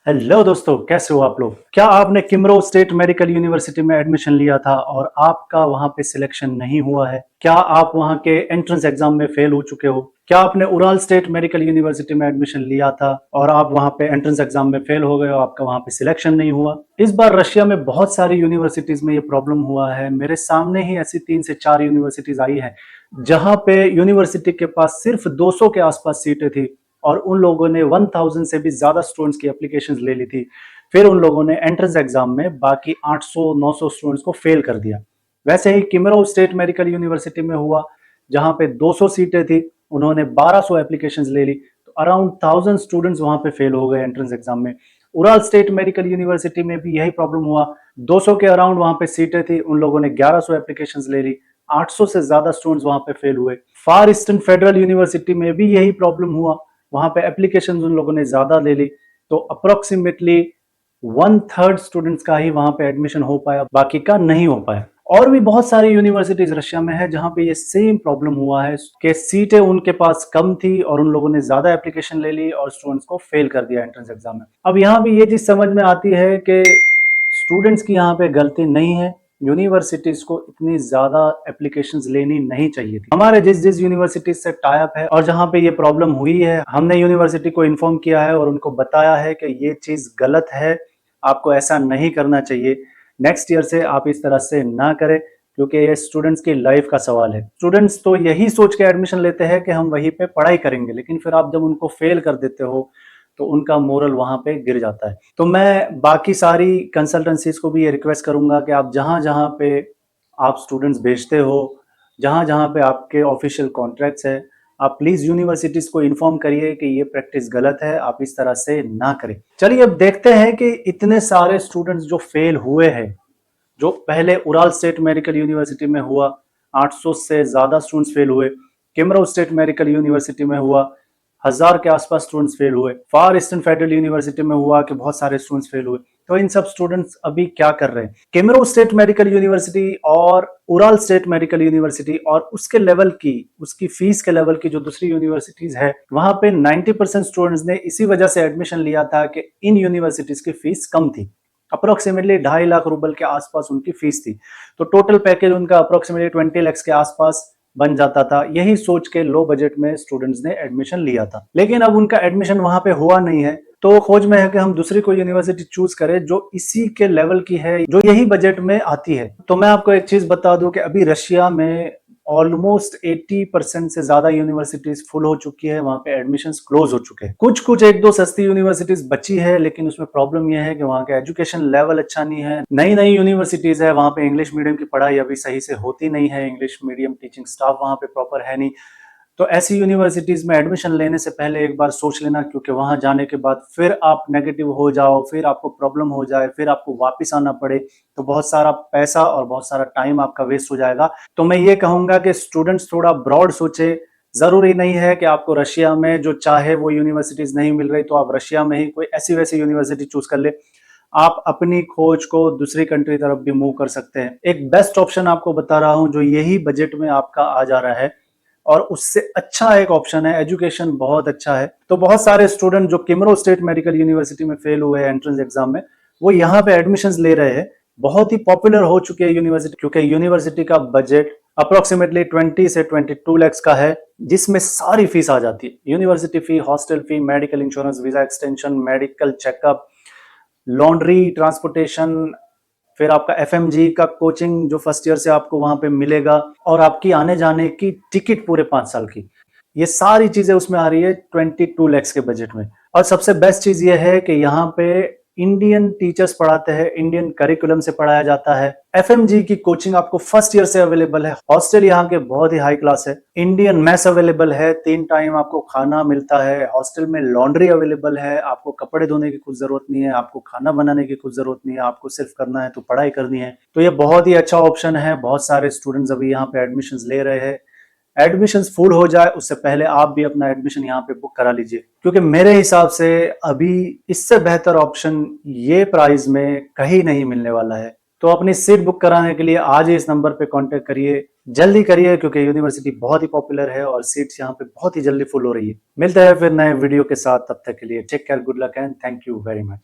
Hello दोस्तों, कैसे हो आप लोग। क्या आपने किमरो स्टेट मेडिकल यूनिवर्सिटी में एडमिशन लिया था और आपका वहां पे सिलेक्शन नहीं हुआ है? क्या आप वहां के एंट्रेंस एग्जाम में फेल हो चुके हो? क्या आपने उराल स्टेट मेडिकल यूनिवर्सिटी में एडमिशन लिया था और आप वहां पे एंट्रेंस एग्जाम में फेल हो गए हो, आपका वहां पे सिलेक्शन नहीं हुआ? इस बार रशिया में बहुत सारी यूनिवर्सिटीज में ये प्रॉब्लम हुआ है। मेरे सामने ही ऐसी 3 से 4 यूनिवर्सिटीज आई है जहां पे यूनिवर्सिटी के पास सिर्फ 200 के आसपास सीटें थी और उन लोगों ने 1000 से भी ज्यादा स्टूडेंट्स की एप्लीकेशंस ले ली थी। फिर उन लोगों ने एंट्रेंस एग्जाम में बाकी 800-900 स्टूडेंट्स को फेल कर दिया। वैसे ही किमरो स्टेट मेडिकल यूनिवर्सिटी में हुआ, जहां पे 200 सीटें थी, उन्होंने 1200 एप्लीकेशंस ले ली, तो अराउंड 1000 स्टूडेंट्स वहां पे फेल हो गए एंट्रेंस एग्जाम में। उराल स्टेट मेडिकल यूनिवर्सिटी में भी यही प्रॉब्लम हुआ। 200 के अराउंड वहां पे सीटें थी, उन लोगों ने 1100 एप्लीकेशंस ले ली, 800 से ज्यादा स्टूडेंट्स वहां पे फेल हुए। फार ईस्टर्न फेडरल यूनिवर्सिटी में भी यही प्रॉब्लम हुआ, वहां पे एप्लीकेशन उन लोगों ने ज्यादा ले ली, तो अप्रोक्सीमेटली 1/3 स्टूडेंट्स का ही वहां पे एडमिशन हो पाया, बाकी का नहीं हो पाया। और भी बहुत सारी यूनिवर्सिटीज रशिया में है जहां पे ये सेम प्रॉब्लम हुआ है कि सीटें उनके पास कम थी और उन लोगों ने ज्यादा एप्लीकेशन ले ली और स्टूडेंट्स को फेल कर दिया एंट्रेंस एग्जाम में। अब यहाँ भी ये चीज समझ में आती है कि स्टूडेंट्स की यहाँ पे गलती नहीं है, यूनिवर्सिटीज को इतनी ज्यादा एप्लीकेशंस लेनी नहीं चाहिए थी। हमारे जिस जिस यूनिवर्सिटी से टाई अप है और जहाँ पे ये प्रॉब्लम हुई है, हमने यूनिवर्सिटी को इन्फॉर्म किया है और उनको बताया है कि ये चीज गलत है, आपको ऐसा नहीं करना चाहिए। नेक्स्ट ईयर से आप इस तरह से ना करें, क्योंकि ये स्टूडेंट्स की लाइफ का सवाल है। स्टूडेंट्स तो यही सोच के एडमिशन लेते हैं कि हम वहीं पे पढ़ाई करेंगे, लेकिन फिर आप जब उनको फेल कर देते हो तो उनका मोरल वहां पे गिर जाता है। तो मैं बाकी सारी कंसल्टेंसीज को भी ये रिक्वेस्ट करूंगा कि आप जहां जहां पे आप स्टूडेंट्स भेजते हो, जहां जहां पे आपके ऑफिशियल कॉन्ट्रैक्ट्स है, आप प्लीज यूनिवर्सिटीज को इन्फॉर्म करिए कि ये प्रैक्टिस गलत है, आप इस तरह से ना करें। चलिए अब देखते हैं कि इतने सारे स्टूडेंट्स जो फेल हुए हैं, जो पहले उराल स्टेट मेडिकल यूनिवर्सिटी में हुआ 800 से ज्यादा स्टूडेंट्स फेल हुए, किमरो स्टेट मेडिकल यूनिवर्सिटी में हुआ 1000 के आसपास स्टूडेंट्स फेल हुए, फार ईस्टर्न फेडरल यूनिवर्सिटी में हुआ कि बहुत सारे स्टूडेंट्स फेल हुए। तो इन सब स्टूडेंट्स अभी क्या कर रहे हैं? किमरो स्टेट मेडिकल यूनिवर्सिटी और उराल स्टेट मेडिकल यूनिवर्सिटी और उसके लेवल की, उसकी फीस के लेवल की जो दूसरी यूनिवर्सिटीज है, वहां पे 90% स्टूडेंट्स ने इसी वजह से एडमिशन लिया था कि इन यूनिवर्सिटीज की फीस कम थी। अप्रोक्सीमेटली 2.5 लाख रुपए के आसपास उनकी फीस थी, तो टोटल पैकेज उनका अप्रोक्सीमेटली 20 लाख के आसपास बन जाता था। यही सोच के लो बजट में स्टूडेंट्स ने एडमिशन लिया था, लेकिन अब उनका एडमिशन वहां पे हुआ नहीं है, तो खोज में है कि हम दूसरी कोई यूनिवर्सिटी चूज करें जो इसी के लेवल की है, जो यही बजट में आती है। तो मैं आपको एक चीज बता दूं कि अभी रशिया में ऑलमोस्ट 80% से ज्यादा यूनिवर्सिटीज फुल हो चुकी है, वहां पे एडमिशंस क्लोज हो चुके हैं। कुछ कुछ एक दो सस्ती यूनिवर्सिटीज बची है, लेकिन उसमें प्रॉब्लम यह है कि वहां का एजुकेशन लेवल अच्छा नहीं है। नई नई यूनिवर्सिटीज है, वहां पे इंग्लिश मीडियम की पढ़ाई अभी सही से होती नहीं है, इंग्लिश मीडियम टीचिंग स्टाफ वहां पे प्रॉपर है नहीं। तो ऐसी यूनिवर्सिटीज में एडमिशन लेने से पहले एक बार सोच लेना, क्योंकि वहां जाने के बाद फिर आप नेगेटिव हो जाओ, फिर आपको प्रॉब्लम हो जाए, फिर आपको वापस आना पड़े, तो बहुत सारा पैसा और बहुत सारा टाइम आपका वेस्ट हो जाएगा। तो मैं ये कहूंगा कि स्टूडेंट्स थोड़ा ब्रॉड सोचे। जरूरी नहीं है कि आपको रशिया में जो चाहे वो यूनिवर्सिटीज नहीं मिल रही तो आप रशिया में ही कोई ऐसी वैसी यूनिवर्सिटी चूज कर ले। आप अपनी खोज को दूसरी कंट्री तरफ भी मूव कर सकते हैं। एक बेस्ट ऑप्शन आपको बता रहा हूं जो यही बजट में आपका आ जा रहा है, और उससे अच्छा एक ऑप्शन है, एजुकेशन बहुत अच्छा है। तो बहुत सारे स्टूडेंट जो किमरो स्टेट मेडिकल यूनिवर्सिटी में फेल हुए हैं एंट्रेंस एग्जाम में, वो यहाँ पे एडमिशंस ले रहे हैं। बहुत ही पॉपुलर हो चुकी है यूनिवर्सिटी, क्योंकि यूनिवर्सिटी का बजट अप्रोक्सीमेटली 20 से 22 लाख का है, जिसमें सारी फीस आ जाती है। University fee, hostel fee, medical insurance, visa extension, medical checkup, laundry, transportation, फिर आपका एफएमजी का कोचिंग जो फर्स्ट ईयर से आपको वहां पे मिलेगा, और आपकी आने जाने की टिकट पूरे 5 साल की। ये सारी चीजें उसमें आ रही है 22 लैक्स के बजट में। और सबसे बेस्ट चीज ये है कि यहाँ पे इंडियन टीचर्स पढ़ाते हैं, इंडियन करिकुलम से पढ़ाया जाता है। एफएमजी की कोचिंग आपको फर्स्ट ईयर से अवेलेबल है। हॉस्टल यहाँ के बहुत ही हाई क्लास है। इंडियन मेस अवेलेबल है, 3 टाइम आपको खाना मिलता है। हॉस्टल में लॉन्ड्री अवेलेबल है, आपको कपड़े धोने की कुछ जरूरत नहीं है, आपको खाना बनाने की कुछ जरूरत नहीं है, आपको सिर्फ करना है तो पढ़ाई करनी है। तो ये बहुत ही अच्छा ऑप्शन है। बहुत सारे स्टूडेंट्स अभी यहाँ पे एडमिशन ले रहे हैं। एडमिशन फुल हो जाए उससे पहले आप भी अपना एडमिशन यहाँ पे बुक करा लीजिए, क्योंकि मेरे हिसाब से अभी इससे बेहतर ऑप्शन ये प्राइस में कहीं नहीं मिलने वाला है। तो अपनी सीट बुक कराने के लिए आज ही इस नंबर पे कांटेक्ट करिए, जल्दी करिए, क्योंकि यूनिवर्सिटी बहुत ही पॉपुलर है और सीट्स यहाँ पे बहुत ही जल्दी फुल हो रही है। मिलते हैं फिर नए वीडियो के साथ, तब तक के लिए take care, good luck and thank you very much.